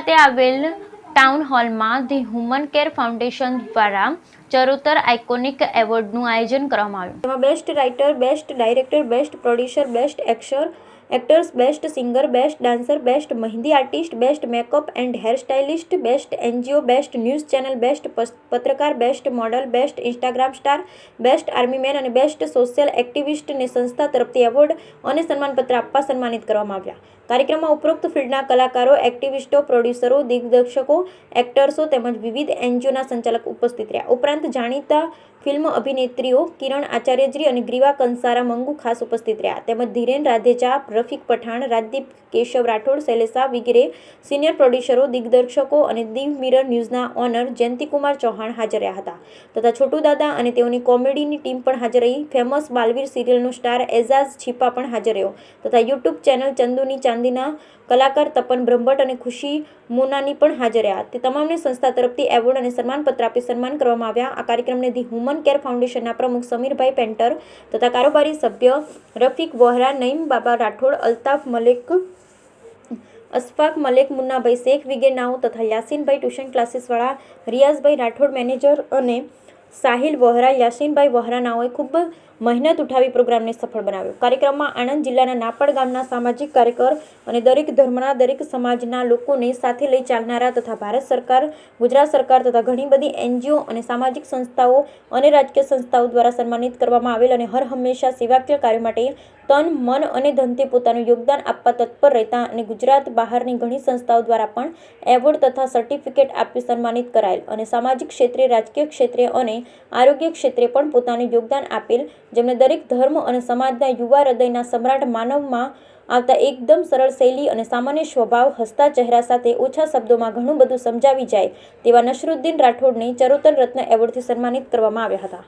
ખાતે આવેલ ટાઉન હોલમાં ધી હ્યુમન કેર ફાઉન્ડેશન દ્વારા ચરોતર આઇકોનિક એવોર્ડનું આયોજન કરવામાં આવ્યું. તેમાં best writer, best director, best producer, best actors, best singer, best dancer, best mehndi artist, best makeup and hair stylist, best NGO, best news channel, best પત્રકાર, best model, best Instagram star, best army man અને best social એક્ટિવિસ્ટને સંસ્થા તરફથી award અને સન્માનપત્ર આપવા સન્માનિત કરવામાં આવ્યા. કાર્યક્રમમાં ઉપરોક્ત ફિલ્ડના કલાકારો, એક્ટિવિસ્ટો, પ્રોડ્યુસરો, દિગ્દર્શકો, એક્ટર્સો તેમજ વિવિધ એનજીઓના સંચાલક ઉપસ્થિત રહ્યા. ઉપરાંત જાણીતા ફિલ્મ અભિનેત્રીઓ કિરણ આચાર્યજી અને ગ્રીવા કંસારા મંગુ ખાસ ઉપસ્થિત રહ્યા. તેમજ ધીરેન રાધેચા, રફીક પઠાણ, રાજદીપ કેશવ રાઠોડ, શૈલેષા વગેરે સિનિયર પ્રોડ્યુસરો, દિગ્દર્શકો અને દીવ મિરર ન્યૂઝના ઓનર જયંતિકુમાર ચૌહાણ હાજર રહ્યા હતા. તથા છોટુ દાદા અને તેઓની કોમેડીની ટીમ પણ હાજર રહી. ફેમસ બાલવીર સિરિયલનો સ્ટાર એઝાઝ છીપા પણ હાજર રહ્યો. તથા યુટ્યુબ ચેનલ ચંદુની ચાંદીના કલાકાર તપન બ્રહ્મભટ્ટ અને ખુશી મોનાની પણ હાજર રહ્યા. તે તમામને સંસ્થા તરફથી એવોર્ડ અને સન્માનપત્ર આપી સન્માન કરવામાં આવ્યા. આ કાર્યક્રમને ધી હ્યુમન કેર ફાઉન્ડેશનના પ્રમુખ સમીરભાઈ પેન્ટર તથા કારોબારી સભ્ય રફીક વોહરા, નઈમ બાબા રાઠોડ, અલ્તાફ મલેક, અશફાક મલેક, મુન્નાભાઈ શેખ, વિગે નાઓ તથા યાસીનભાઈ ટ્યુશન ક્લાસીસવાળા, રિયાઝભાઈ રાઠોડ મેનેજર અને સાહિલ વોહરા, યાસીનભાઈ વોહરા નાઓએ ખૂબ મહેનત ઉઠાવી પ્રોગ્રામને સફળ બનાવ્યો. કાર્યક્રમમાં આણંદ જિલ્લાના નાપડ ગામના સામાજિક કાર્યકર અને દરેક ધર્મના, દરેક સમાજના લોકોને સાથે લઈ ચાલનારા તથા ભારત સરકાર, ગુજરાત સરકાર તથા ઘણી બધી એનજીઓ અને સામાજિક સંસ્થાઓ અને રાજકીય સંસ્થાઓ દ્વારા સન્માનિત કરવામાં આવેલ અને હર હંમેશા સેવાકીય કાર્ય માટે તન, મન અને ધનથી પોતાનું યોગદાન આપવા તત્પર રહેતા અને ગુજરાત બહારની ઘણી સંસ્થાઓ દ્વારા પણ એવોર્ડ તથા સર્ટિફિકેટ આપી સન્માનિત કરાયેલ અને સામાજિક ક્ષેત્રે, રાજકીય ક્ષેત્રે અને આરોગ્ય ક્ષેત્રે પણ પોતાનું યોગદાન આપેલ, જેમને દરેક ધર્મ અને સમાજના યુવા હૃદયના સમ્રાટ માનવમાં આવતા એકદમ સરળ શૈલી અને સામાન્ય સ્વભાવ, હસતા ચહેરા સાથે ઓછા શબ્દોમાં ઘણું બધું સમજાવી જાય તેવા નસરુદ્દીન રાઠોડને ચરોતર રત્ન એવોર્ડથી સન્માનિત કરવામાં આવ્યા હતા.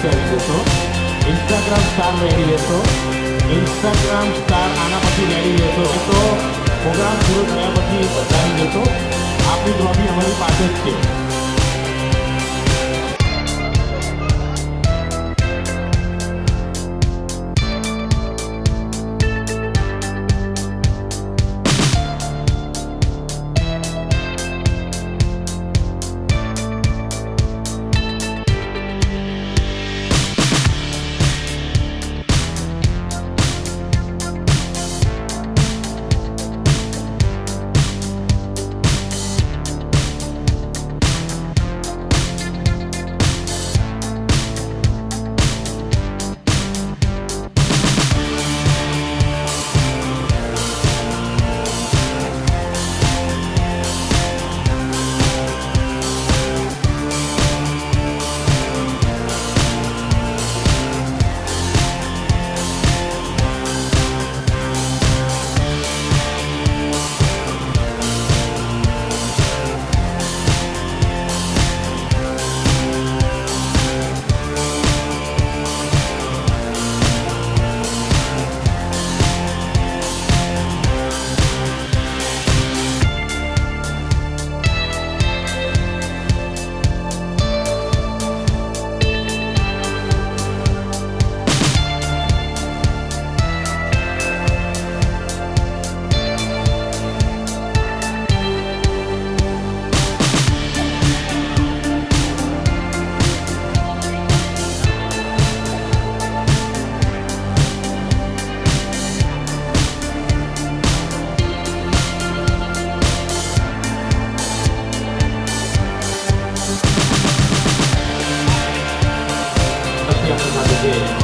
નીચે આવી જશો. ઇન્સ્ટાગ્રામ સ્ટાર રેડી રહેશો. ઇન્સ્ટાગ્રામ સ્ટાર આના પછી રેડી રહેશો તો પ્રોગ્રામ શરૂ થયા પછી બતાવી જશો. આપણી ટ્રોફી અમારી પાસે જ છે.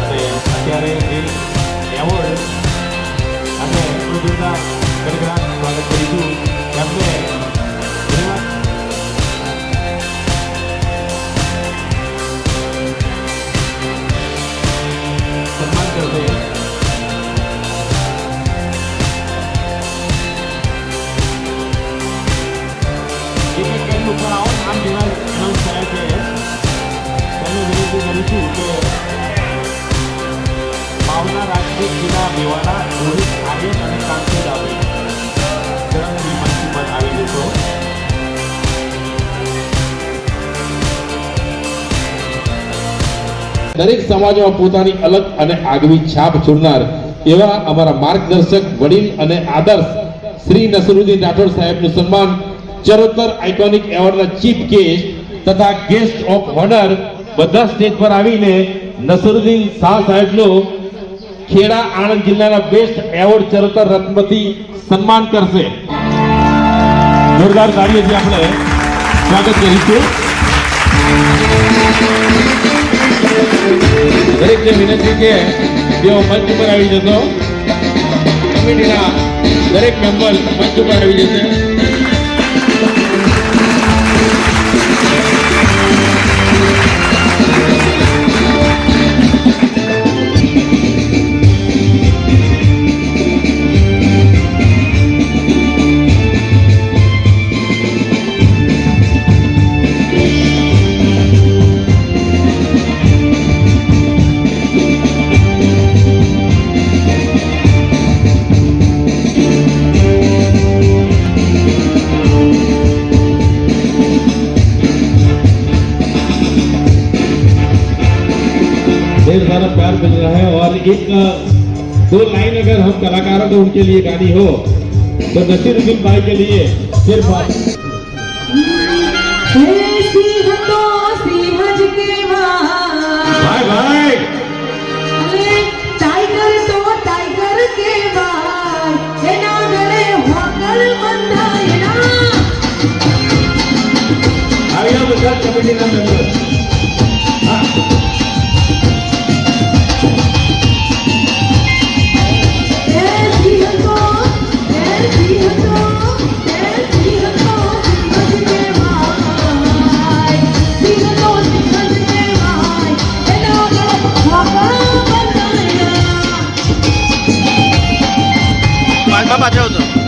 અને અત્યારે એ એવોર્ડ અને એટલું જોરદાર ગણગણાટ સ્વાગત કરીશું. એમને સન્માન કરશે. એક કેન્દ્ર ઉપર આવો આમ જેવા એનાઉન્સ થયા છે તેમને વિનંતી કરીશું કે ભાવના રાજપૂત જિલ્લા મેવાડા રોહિત આર્યન અને કાંતિ રાવલ જન્મની મંચ પર આવી જશો. દરેક સમાજમાં પોતાની અલગ અને આગવી છાપ છોડનાર એવા અમારા માર્ગદર્શક વડીલ અને આદર્શ શ્રી નસરુદ્દીન રાઠોડ સાહેબનું સન્માન ચરોતર આઇકોનિક એવોર્ડના ચીફ ગેસ્ટ તથા ગેસ્ટ ઓફ ઓનર બધા સ્ટેજ પર આવીને નસરુદ્દીન શાહ સાહેબનો ખેડા આણંદ જિલ્લાના બેસ્ટ એવોર્ડ ચરોતર રત્નથી સન્માન કરશે. જોરદાર તાળીઓથી આપણે સ્વાગત કરીશું. દરેકને વિનંતી કે તેઓ મંચ ઉપર આવી જશો. કમિટીના દરેક મેમ્બર મંચ ઉપર આવી જશે. ढेर सारा प्यार मिल रहा है और एक दो लाइन अगर हम कलाकारों को उनके लिए गानी हो तो नसीरुद्दीन भाई के लिए सिर्फ भाई भाई टाइगर तो टाइगर के भाई ये ना गले होकर बंधाएना आइए બધા કમિટીના મેમ્બર પાછળ આવજો.